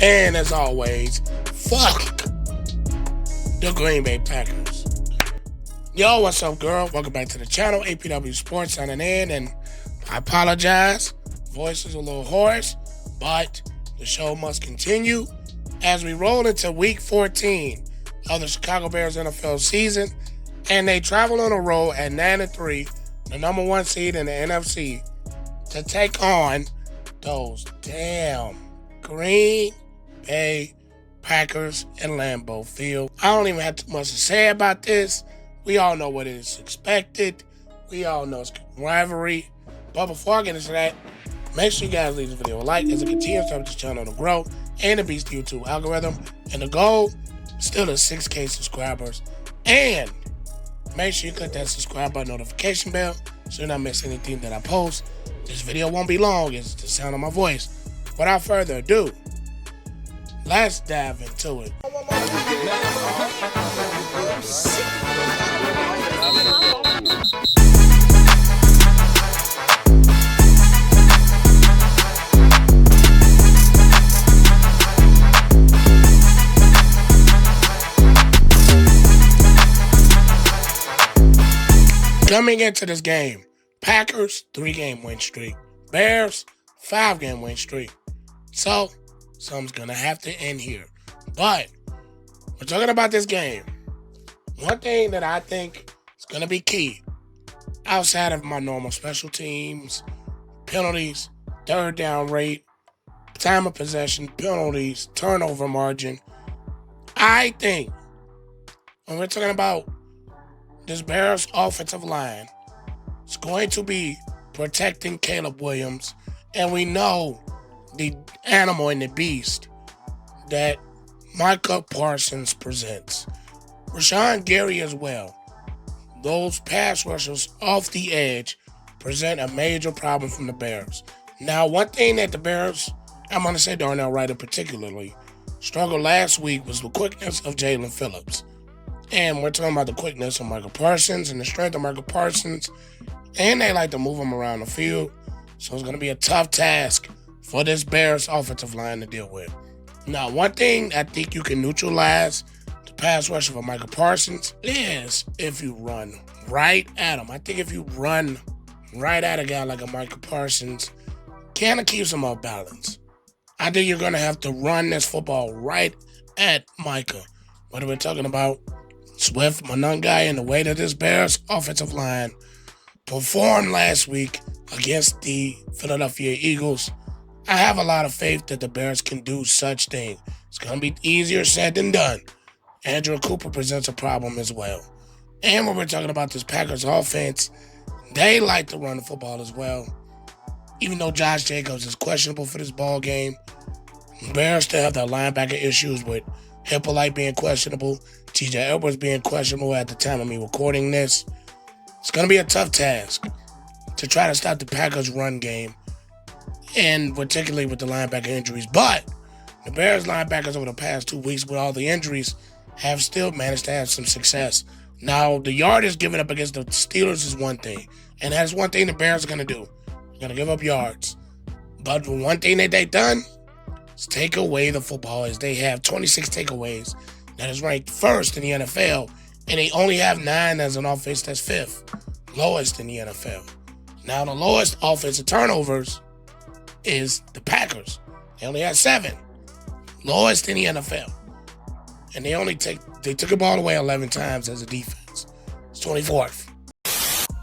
And as always, fuck the Green Bay Packers. Yo, what's up, girl? Welcome back to the channel. APW Sports signing in, and I apologize. Voice is a little hoarse, but the show must continue as we roll into week 14 of the Chicago Bears NFL season, and they travel on a roll at 9-3, the number one seed in the NFC, to take on those damn Green Bay Packers in Lambeau Field. I don't even have too much to say about this. We all know what is expected. We all know it's rivalry. But before I get into that, make sure you guys leave this video a like as it continues to help this channel to grow and to beat the YouTube algorithm. And the goal still is 6K subscribers. And make sure you click that subscribe button, notification bell, so you don't miss anything that I post. This video won't be long. It's the sound of my voice. Without further ado, let's dive into it. Coming into this game, Packers, 3-game win streak. Bears, 5-game win streak. So, something's going to have to end here. But, we're talking about this game. One thing that I think is going to be key, outside of my normal special teams, penalties, third down rate, time of possession, penalties, turnover margin, I think when we're talking about this Bears offensive line, it's going to be protecting Caleb Williams. And we know the animal and the beast that Micah Parsons presents. Rashawn Gary as well. Those pass rushers off the edge present a major problem from the Bears. Now, one thing that the Bears, I'm going to say Darnell Wright particularly, struggled last week was the quickness of Jaylon Phillips. And we're talking about the quickness of Micah Parsons and the strength of Micah Parsons. And they like to move him around the field. So it's going to be a tough task for this Bears offensive line to deal with. Now, one thing I think you can neutralize the pass rush of Micah Parsons is if you run right at him. I think if you run right at a guy like a Micah Parsons, kind of keeps him off balance. I think you're going to have to run this football right at Micah. Whether we're talking about Swift, Monungai, and the way that this Bears offensive line performed last week against the Philadelphia Eagles, I have a lot of faith that the Bears can do such thing. It's going to be easier said than done. Andrew Cooper presents a problem as well. And when we're talking about this Packers offense, they like to run the football as well. Even though Josh Jacobs is questionable for this ball game, the Bears still have their linebacker issues with Hippolyte being questionable, TJ Edwards being questionable at the time of me recording this. It's going to be a tough task to try to stop the Packers' run game, and particularly with the linebacker injuries. But the Bears linebackers over the past 2 weeks with all the injuries have still managed to have some success. Now, the yardage given up against the Steelers is one thing, and that's one thing the Bears are going to do. They're going to give up yards. But one thing that they've done is take away the football, as they have 26 takeaways. That is ranked first in the NFL, and they only have 9 as an offense that's fifth, lowest in the NFL. Now, the lowest offensive turnovers is the Packers. They only had 7, lowest in the NFL, and they took the ball away 11 times as a defense. It's 24th.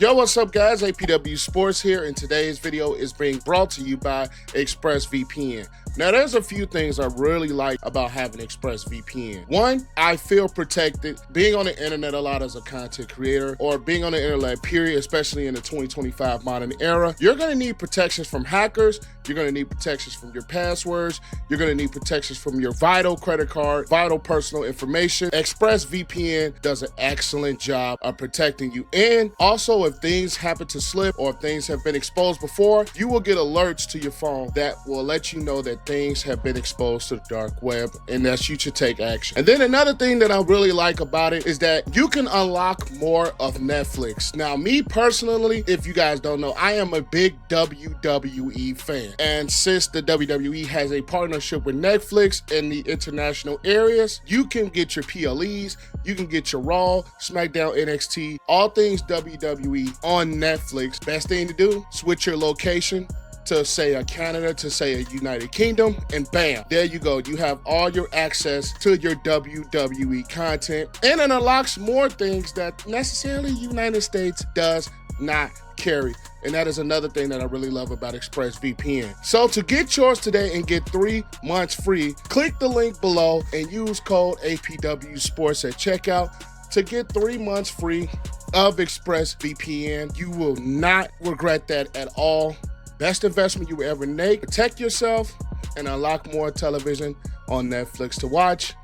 Yo, what's up, guys? APW Sports here, and today's video is being brought to you by ExpressVPN. Now, there's a few things I really like about having ExpressVPN. One, I feel protected. Being on the internet a lot as a content creator, or being on the internet period, especially in the 2025 modern era, you're going to need protections from hackers. You're going to need protections from your passwords. You're going to need protections from your vital credit card, vital personal information. ExpressVPN does an excellent job of protecting you. And also, if things happen to slip or if things have been exposed before, you will get alerts to your phone that will let you know that things have been exposed to the dark web and that you should take action. And then another thing that I really like about it is that you can unlock more of Netflix. Now, me personally, if you guys don't know, I am a big WWE fan. And since the WWE has a partnership with Netflix in the international areas, you can get your PLEs, you can get your Raw, SmackDown, NXT, all things WWE on Netflix. Best thing to do, switch your location to say a Canada, to say a United Kingdom, and bam, there you go. You have all your access to your WWE content, and it unlocks more things that necessarily United States does not carry. And that is another thing that I really love about ExpressVPN. So to get yours today and get 3 months free, click the link below and use code APW Sports at checkout to get 3 months free of ExpressVPN. You will not regret that at all. Best investment you will ever make. Protect yourself and unlock more television on Netflix to watch.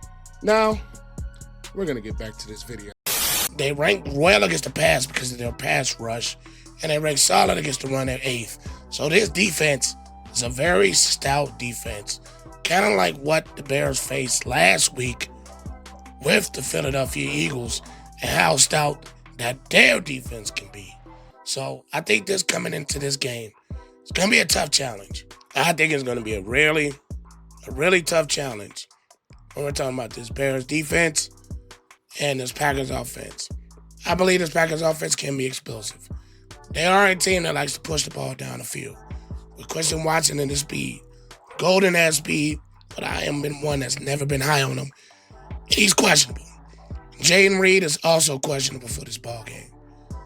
Now, we're going to get back to this video. They rank well against the pass because of their pass rush, and they rank solid against the run at 8th. So this defense is a very stout defense, kind of like what the Bears faced last week with the Philadelphia Eagles and how stout that their defense can be. So I think this coming into this game, it's going to be a tough challenge. I think it's going to be a really tough challenge when we're talking about this Bears defense and this Packers offense. I believe this Packers offense can be explosive. They are a team that likes to push the ball down the field. With Christian Watson and his speed, Golden has speed, but I am one that's never been high on him. He's questionable. Jaden Reed is also questionable for this ball game.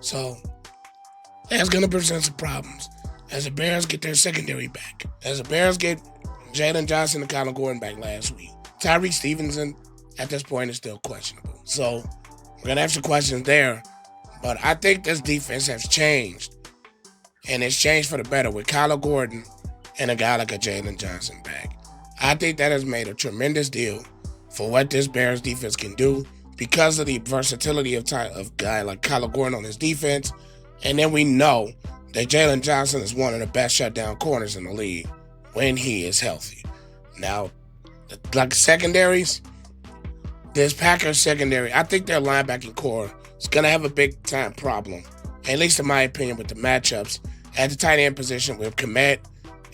So that's going to present some problems as the Bears get their secondary back. As the Bears get Jaylon Johnson and Kyler Gordon back last week. Tyreek Stevenson at this point is still questionable. So we're going to have some questions there. But I think this defense has changed. And it's changed for the better with Kyler Gordon and a guy like a Jaylon Johnson back. I think that has made a tremendous deal for what this Bears defense can do because of the versatility of a guy like Kyler Gordon on his defense. And then we know that Jaylon Johnson is one of the best shutdown corners in the league when he is healthy. Now, like secondaries, this Packers secondary, I think their linebacking core is going to have a big-time problem, at least in my opinion, with the matchups at the tight end position with Kmet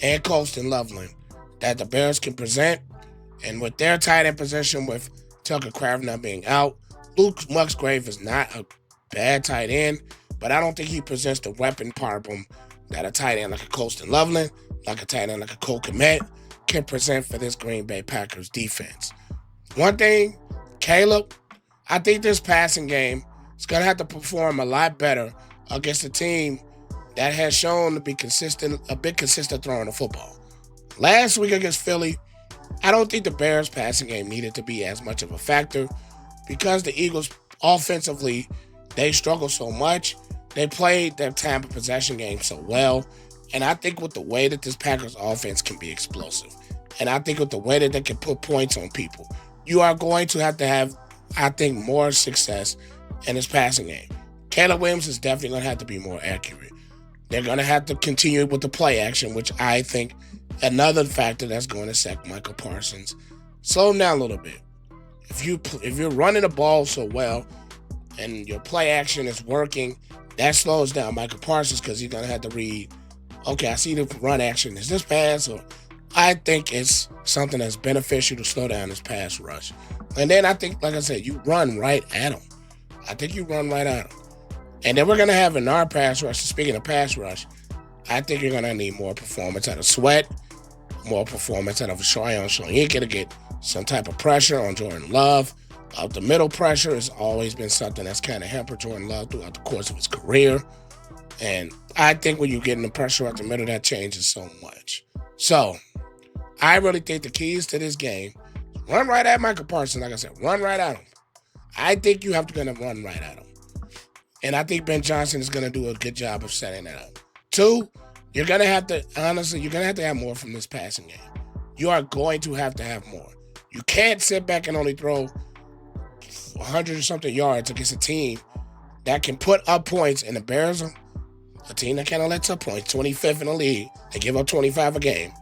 and Colston Loveland that the Bears can present. And with their tight end position with Tucker Kraft not being out, Luke Musgrave is not a bad tight end, but I don't think he presents the weapon problem that a tight end like a Colston Loveland, like a tight end like a Cole Kmet can present for this Green Bay Packers defense. One thing, Caleb, I think this passing game is going to have to perform a lot better against a team that has shown to be consistent, a bit consistent throwing the football. Last week against Philly, I don't think the Bears passing game needed to be as much of a factor because the Eagles offensively, they struggle so much. They played their time of possession game so well. And I think with the way that this Packers offense can be explosive, and I think with the way that they can put points on people, you are going to have, I think, more success in this passing game. Caleb Williams is definitely going to have to be more accurate. They're going to have to continue with the play action, which I think another factor that's going to sack Micah Parsons. Slow him down a little bit. If you're running the ball so well and your play action is working, that slows down Micah Parsons because he's going to have to read, okay, I see the run action. Is this pass? Or I think it's something that's beneficial to slow down this pass rush. And then I think, like I said, you run right at him. I think you run right at him. And then we're going to have in our pass rush, speaking of pass rush, I think you're going to need more performance out of Sweat, more performance out of Shoyan Shoyinka to get some type of pressure on Jordan Love. Out the middle pressure has always been something that's kind of hampered Jordan Love throughout the course of his career. And I think when you're getting the pressure out the middle, that changes so much. So I really think the keys to this game, run right at Micah Parsons. Like I said, run right at him. I think you have to run right at him. And I think Ben Johnson is going to do a good job of setting that up. 2, you're going to have to, honestly, you're going to have more from this passing game. You are going to have more. You can't sit back and only throw 100 or something yards against a team that can put up points and the Bears are a team that kind of lets up points, 25th in the league. They give up 25 a game.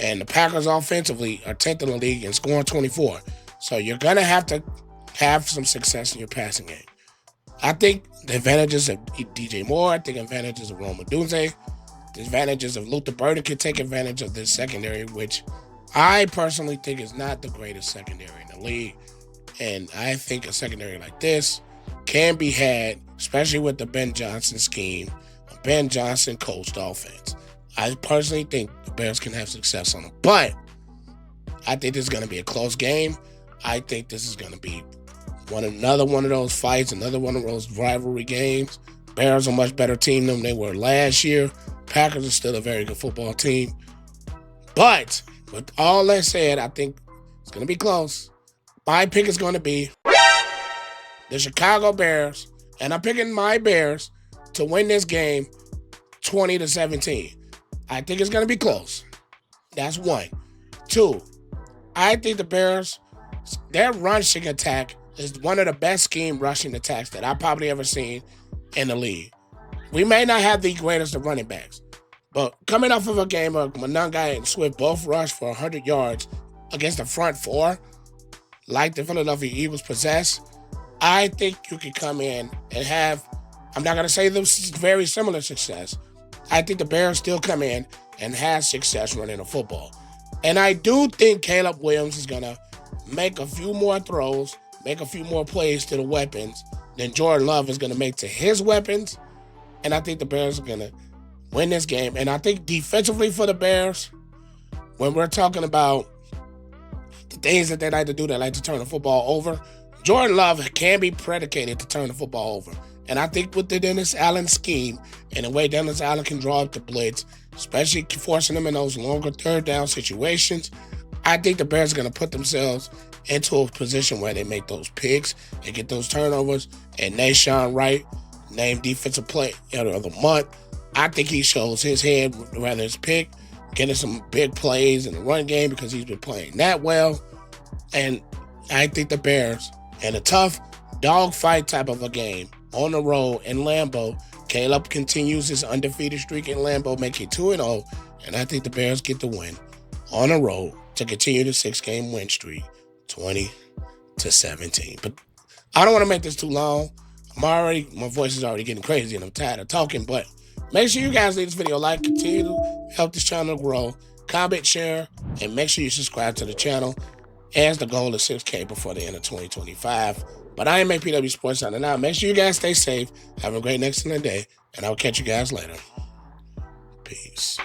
And the Packers offensively are 10th in the league and scoring 24. So you're going to have some success in your passing game. I think the advantages of DJ Moore, I think advantages of Odunze, the advantages of Luther Burden can take advantage of this secondary, which I personally think is not the greatest secondary in the league. And I think a secondary like this can be had, especially with the Ben Johnson scheme, a Ben Johnson coached offense. I personally think the Bears can have success on it. But I think this is going to be a close game. I think this is going to be another one of those fights, another one of those rivalry games. Bears are a much better team than they were last year. Packers are still a very good football team. But with all that said, I think it's going to be close. My pick is going to be the Chicago Bears, and I'm picking my Bears to win this game 20-17. I think it's going to be close. That's one. Two, I think the Bears, their rushing attack is one of the best scheme rushing attacks that I've probably ever seen in the league. We may not have the greatest of running backs, but coming off of a game where Monangai and Swift both rushed for 100 yards against the front four, like the Philadelphia Eagles possess, I think you can come in and have, I'm not going to say this very similar success. I think the Bears still come in and have success running the football. And I do think Caleb Williams is going to make a few more throws, make a few more plays to the weapons than Jordan Love is going to make to his weapons. And I think the Bears are going to win this game. And I think defensively for the Bears, when we're talking about the things that they like to do, they like to turn the football over, Jordan Love can be predicated to turn the football over. And I think with the Dennis Allen scheme and the way Dennis Allen can draw up the blitz, especially forcing them in those longer third down situations, I think the Bears are going to put themselves into a position where they make those picks and get those turnovers. And Nashawn Wright, named Defensive Player of the Month, I think he shows his head rather his pick, getting some big plays in the run game because he's been playing that well. And I think the Bears, in a tough dogfight type of a game, on the road in Lambeau, Caleb continues his undefeated streak in Lambeau, making 2-0, and I think the Bears get the win on the road to continue the 6-game win streak, 20-17. But I don't want to make this too long. My voice is already getting crazy, and I'm tired of talking. But make sure you guys leave this video a like, continue to help this channel grow, comment, share, and make sure you subscribe to the channel. As the goal is 6K before the end of 2025. But I am APW Sports signing out. Make sure you guys stay safe. Have a great next day, and I'll catch you guys later. Peace.